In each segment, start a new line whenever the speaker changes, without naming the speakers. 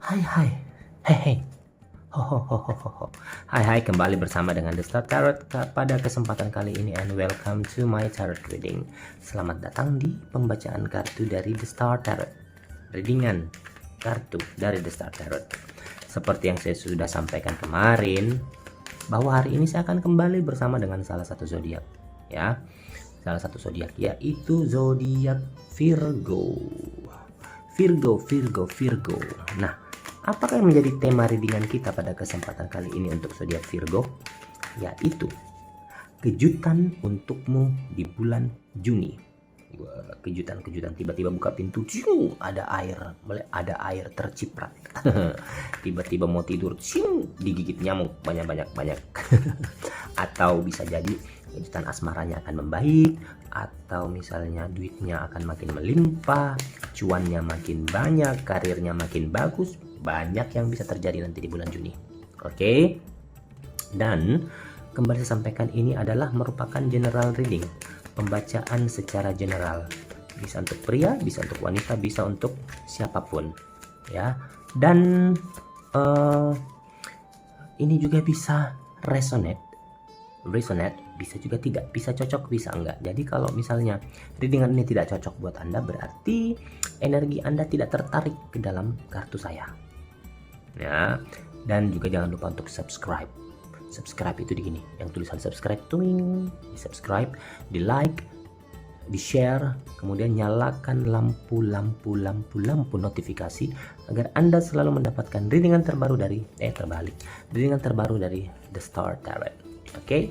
Hai hai, hei hei, ho ho ho ho ho ho. Hai hai, kembali bersama dengan The Star Tarot pada kesempatan kali ini, and welcome to my tarot reading. Selamat datang di pembacaan kartu dari The Star Tarot. Readingan kartu dari The Star Tarot. Seperti yang saya sudah sampaikan kemarin, bahwa hari ini saya akan kembali bersama dengan salah satu zodiak, ya. Salah satu zodiak yaitu zodiak Virgo. Virgo. Nah, apakah yang menjadi tema readingan kita pada kesempatan kali ini untuk zodiak Virgo? Yaitu kejutan untukmu di bulan Juni. Wah, kejutan tiba-tiba buka pintu, ada air terciprat. Tiba-tiba mau tidur, digigit nyamuk banyak. Atau bisa jadi kejutan asmaranya akan membaik, atau misalnya duitnya akan makin melimpah, cuannya makin banyak, karirnya makin bagus. Banyak yang bisa terjadi nanti di bulan Juni. Oke. Dan kembali saya sampaikan, ini adalah merupakan general reading, pembacaan secara general. Bisa untuk pria, bisa untuk wanita, bisa untuk siapapun, ya. Dan ini juga bisa resonate, bisa juga tidak, bisa cocok, bisa enggak. Jadi kalau misalnya readingan ini tidak cocok buat Anda, berarti energi Anda tidak tertarik ke dalam kartu saya, ya. Dan juga jangan lupa untuk subscribe itu di gini, yang tulisan subscribe, di subscribe, di like, di share, kemudian nyalakan lampu notifikasi agar Anda selalu mendapatkan readingan terbaru dari The Star Tarot. Oke.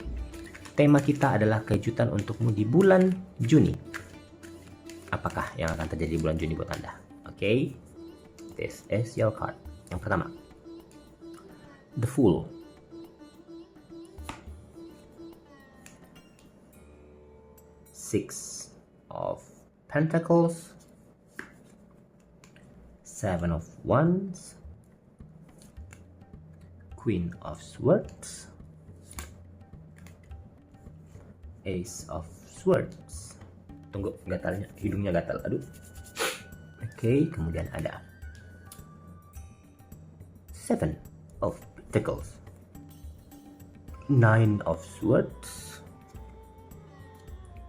Tema kita adalah kejutan untukmu di bulan Juni. Apakah yang akan terjadi di bulan Juni buat Anda? Oke. This is your card. Yang pertama, The Fool. Six of Pentacles, Seven of Wands, Queen of Swords, Ace of Swords. Tunggu, gatalnya, hidungnya gatal, aduh. Oke, kemudian ada Seven of Pentacles, Nine of Swords,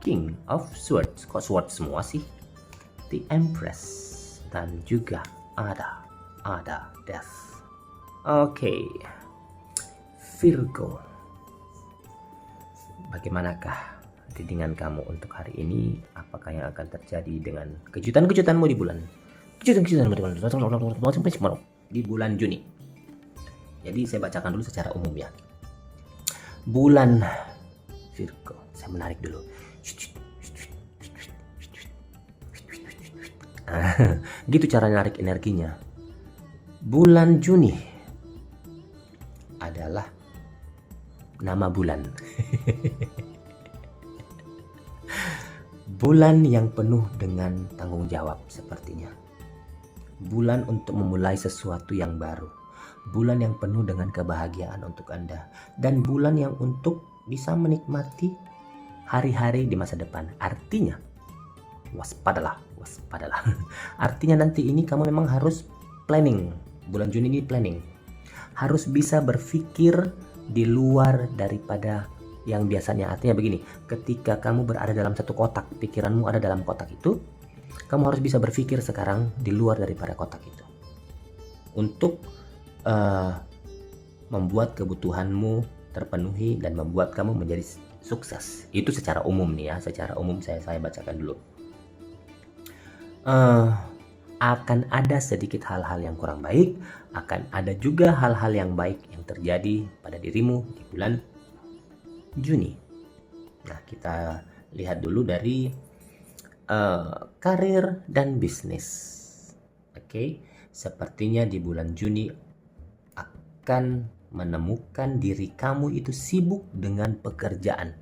King of Swords. Kok swords semua sih? The Empress, dan juga ada Death. Oke. Virgo, bagaimanakah readingan kamu untuk hari ini? Apakah yang akan terjadi dengan kejutan-kejutanmu di bulan Juni? Jadi saya bacakan dulu secara umum, ya. Bulan Virgo, saya menarik dulu. Gitu cara narik energinya. Bulan Juni adalah nama bulan. Bulan yang penuh dengan tanggung jawab sepertinya. Bulan untuk memulai sesuatu yang baru. Bulan yang penuh dengan kebahagiaan untuk Anda. Dan bulan yang untuk bisa menikmati hari-hari di masa depan. Artinya, waspadalah. Artinya nanti ini kamu memang harus planning. Bulan Juni ini planning. Harus bisa berpikir di luar daripada yang biasanya. Artinya begini, ketika kamu berada dalam satu kotak, pikiranmu ada dalam kotak itu, kamu harus bisa berpikir sekarang di luar daripada kotak itu. Untuk membuat kebutuhanmu terpenuhi dan membuat kamu menjadi sukses. Itu secara umum nih, ya. Secara umum saya bacakan dulu. Akan ada sedikit hal-hal yang kurang baik, akan ada juga hal-hal yang baik yang terjadi pada dirimu di bulan Juni. Nah, kita lihat dulu dari karir dan bisnis. Oke, sepertinya di bulan Juni akan menemukan diri kamu itu sibuk dengan pekerjaan,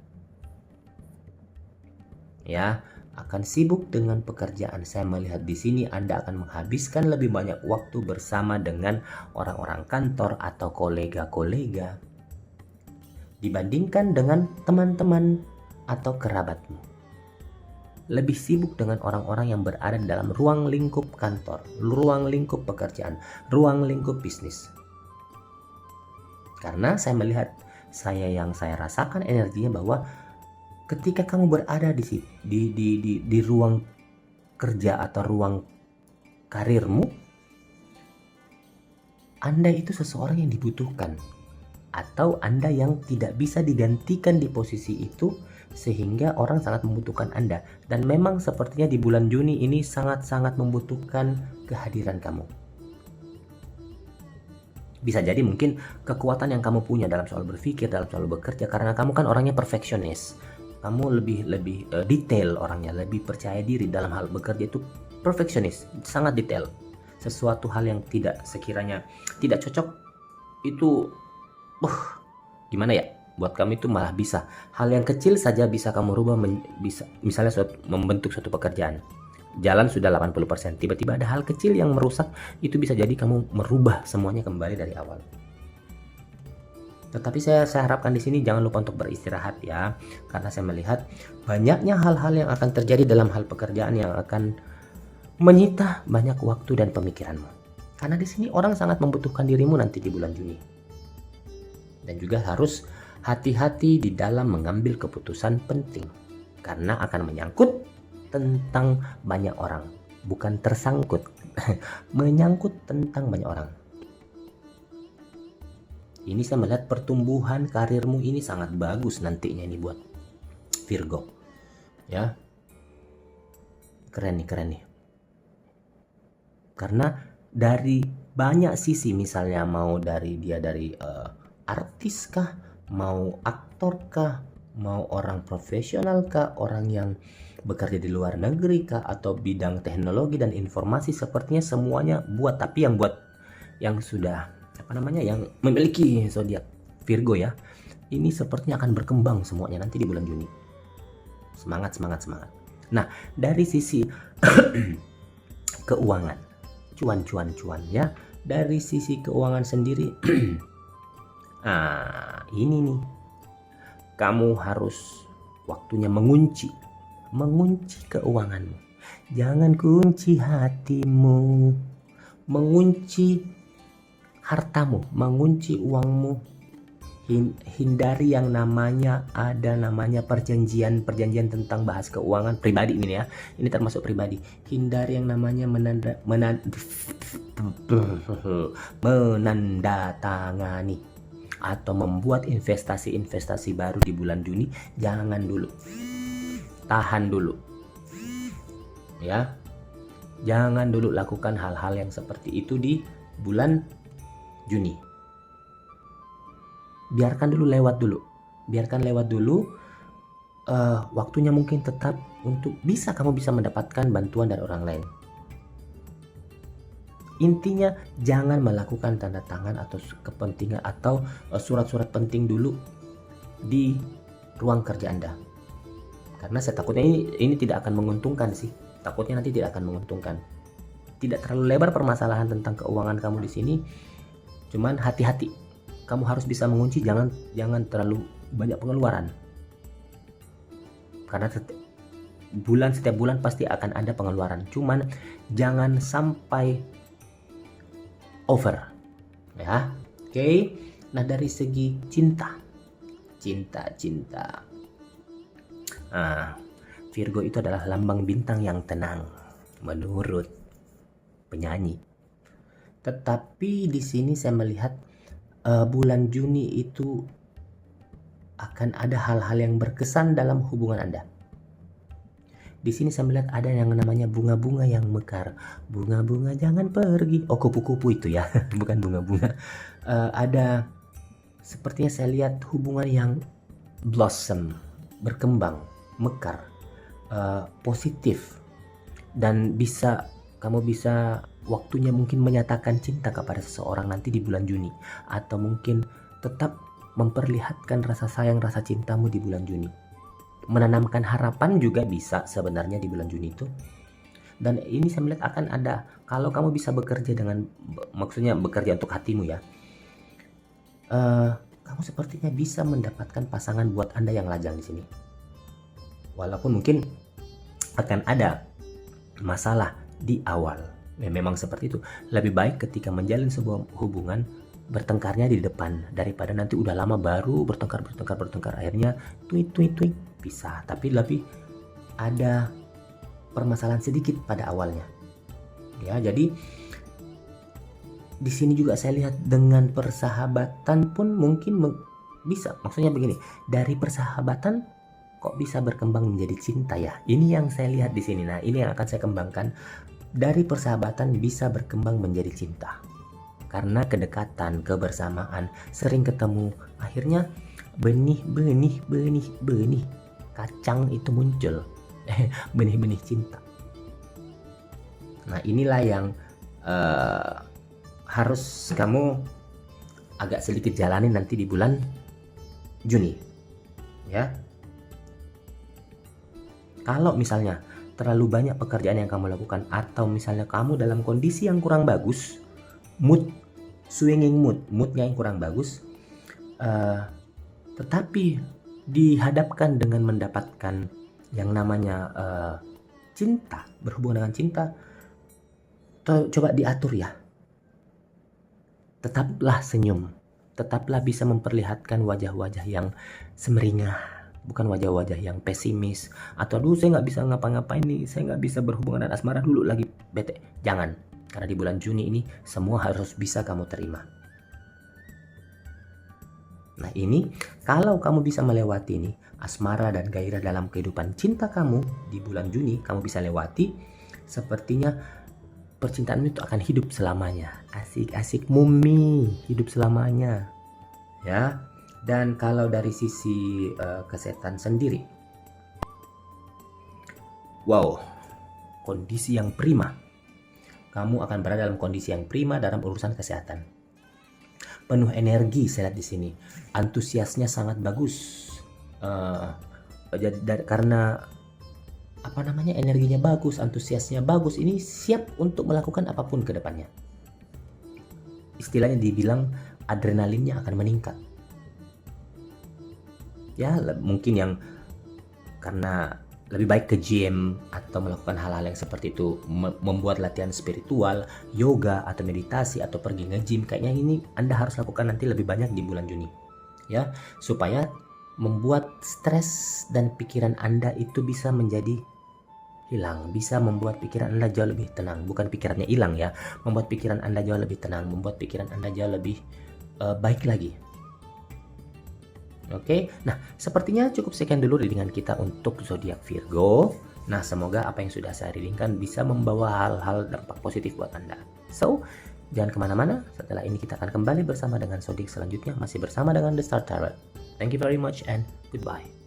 ya. Akan sibuk dengan pekerjaan. Saya melihat di sini Anda akan menghabiskan lebih banyak waktu bersama dengan orang-orang kantor atau kolega-kolega dibandingkan dengan teman-teman atau kerabatmu. lebih sibuk dengan orang-orang yang berada di dalam ruang lingkup kantor, ruang lingkup pekerjaan, ruang lingkup bisnis. Karena saya melihat, saya rasakan energinya bahwa ketika kamu berada di ruang kerja atau ruang karirmu, Anda itu seseorang yang dibutuhkan, atau Anda yang tidak bisa digantikan di posisi itu, sehingga orang sangat membutuhkan Anda. Dan memang sepertinya di bulan Juni ini sangat-sangat membutuhkan kehadiran kamu. Bisa jadi mungkin kekuatan yang kamu punya dalam soal berpikir, dalam soal bekerja, karena kamu kan orangnya perfeksionis. Kamu lebih detail orangnya, lebih percaya diri dalam hal bekerja, itu perfeksionis, sangat detail. Sesuatu hal yang sekiranya tidak cocok itu gimana ya, buat kamu itu malah bisa. Hal yang kecil saja bisa kamu rubah, bisa misalnya membentuk suatu pekerjaan. Jalan sudah 80%, tiba-tiba ada hal kecil yang merusak, itu bisa jadi kamu merubah semuanya kembali dari awal. Tetapi saya harapkan di sini jangan lupa untuk beristirahat ya, karena saya melihat banyaknya hal-hal yang akan terjadi dalam hal pekerjaan yang akan menyita banyak waktu dan pemikiranmu. Karena di sini orang sangat membutuhkan dirimu nanti di bulan Juni. Dan juga harus hati-hati di dalam mengambil keputusan penting, karena akan menyangkut tentang banyak orang, bukan tersangkut, menyangkut tentang banyak orang. Ini saya melihat pertumbuhan karirmu ini sangat bagus nantinya ini buat Virgo. Ya. Keren nih. Karena dari banyak sisi, misalnya mau dari artis kah, mau aktor kah, mau orang profesional kah, orang yang bekerja di luar negeri kah, atau bidang teknologi dan informasi, sepertinya semuanya tapi yang sudah yang memiliki zodiak Virgo ya, ini sepertinya akan berkembang semuanya nanti di bulan Juni. Semangat. Nah, dari sisi keuangan, cuan ya, dari sisi keuangan sendiri ini nih, kamu harus waktunya mengunci keuanganmu. Jangan kunci hatimu, mengunci hartamu, mengunci uangmu. Hindari yang namanya perjanjian tentang bahas keuangan pribadi ini ya. Ini termasuk pribadi. Hindari yang namanya menandatangani atau membuat investasi baru di bulan Juni. Jangan dulu. Tahan dulu. Ya. Jangan dulu lakukan hal-hal yang seperti itu di bulan Juni. Biarkan lewat dulu. Waktunya mungkin tetap untuk kamu bisa mendapatkan bantuan dari orang lain. Intinya jangan melakukan tanda tangan atau kepentingan atau surat-surat penting dulu di ruang kerja Anda. Karena saya takutnya ini tidak akan menguntungkan sih. Takutnya nanti tidak akan menguntungkan. Tidak terlalu lebar permasalahan tentang keuangan kamu di sini. Cuman hati-hati, kamu harus bisa mengunci, jangan terlalu banyak pengeluaran. Karena setiap bulan pasti akan ada pengeluaran. Cuman jangan sampai over. Ya. Oke. Nah, dari segi cinta. Virgo itu adalah lambang bintang yang tenang menurut penyanyi. Tetapi di sini saya melihat bulan Juni itu akan ada hal-hal yang berkesan dalam hubungan Anda. Di sini saya melihat ada yang namanya bunga-bunga yang mekar. Bunga-bunga jangan pergi. Oh, kupu-kupu itu ya, bukan bunga-bunga. Ada sepertinya saya lihat hubungan yang blossom, berkembang, mekar, positif, dan kamu bisa waktunya mungkin menyatakan cinta kepada seseorang nanti di bulan Juni, atau mungkin tetap memperlihatkan rasa sayang, rasa cintamu di bulan Juni. Menanamkan harapan juga bisa sebenarnya di bulan Juni itu. Dan ini saya melihat akan ada, kalau kamu bisa bekerja maksudnya bekerja untuk hatimu ya, kamu sepertinya bisa mendapatkan pasangan buat Anda yang lajang di sini. Walaupun mungkin akan ada masalah di awal. Memang seperti itu. Lebih baik ketika menjalin sebuah hubungan, bertengkarnya di depan daripada nanti udah lama baru bertengkar akhirnya tweet pisah. Tapi lebih ada permasalahan sedikit pada awalnya. Ya, jadi di sini juga saya lihat dengan persahabatan pun mungkin bisa. Maksudnya begini, dari persahabatan kok bisa berkembang menjadi cinta ya? Ini yang saya lihat di sini. Nah, ini yang akan saya kembangkan. Dari persahabatan bisa berkembang menjadi cinta. Karena kedekatan, kebersamaan, sering ketemu, akhirnya benih kacang itu muncul. Benih-benih cinta. Nah, inilah yang harus kamu agak sedikit jalani nanti di bulan Juni. Ya. Kalau misalnya terlalu banyak pekerjaan yang kamu lakukan, atau misalnya kamu dalam kondisi yang kurang bagus, moodnya yang kurang bagus, tetapi dihadapkan dengan mendapatkan yang namanya cinta, berhubungan dengan cinta, coba diatur ya. Tetaplah senyum, tetaplah bisa memperlihatkan wajah-wajah yang semeringah, bukan wajah-wajah yang pesimis atau aduh saya nggak bisa ngapa-ngapain nih, saya nggak bisa berhubungan dengan asmara dulu lagi bete. Jangan, karena di bulan Juni ini semua harus bisa kamu terima. Nah, ini kalau kamu bisa melewati ini asmara dan gairah dalam kehidupan cinta kamu di bulan Juni, kamu bisa lewati, sepertinya percintaanmu itu akan hidup selamanya. Asik mumi, hidup selamanya. Ya. Dan kalau dari sisi kesehatan sendiri, wow, kondisi yang prima. Kamu akan berada dalam kondisi yang prima dalam urusan kesehatan. Penuh energi saya lihat di sini. Antusiasnya sangat bagus. Karena energinya bagus, antusiasnya bagus. Ini siap untuk melakukan apapun ke depannya. Istilahnya dibilang adrenalinnya akan meningkat. Ya, mungkin yang karena lebih baik ke gym atau melakukan hal-hal yang seperti itu, membuat latihan spiritual, yoga atau meditasi atau pergi nge-gym, kayaknya ini Anda harus lakukan nanti lebih banyak di bulan Juni. Ya, supaya membuat stres dan pikiran Anda itu bisa menjadi hilang, bisa membuat pikiran Anda jauh lebih tenang, bukan pikirannya hilang ya, membuat pikiran Anda jauh lebih tenang, membuat pikiran Anda jauh lebih baik lagi. Oke, nah sepertinya cukup sekian dulu readingan kita untuk zodiak Virgo. Nah, semoga apa yang sudah saya readingkan bisa membawa hal-hal dampak positif buat Anda. So, jangan kemana-mana, setelah ini kita akan kembali bersama dengan zodiak selanjutnya, masih bersama dengan The Star Tarot. Thank you very much and goodbye.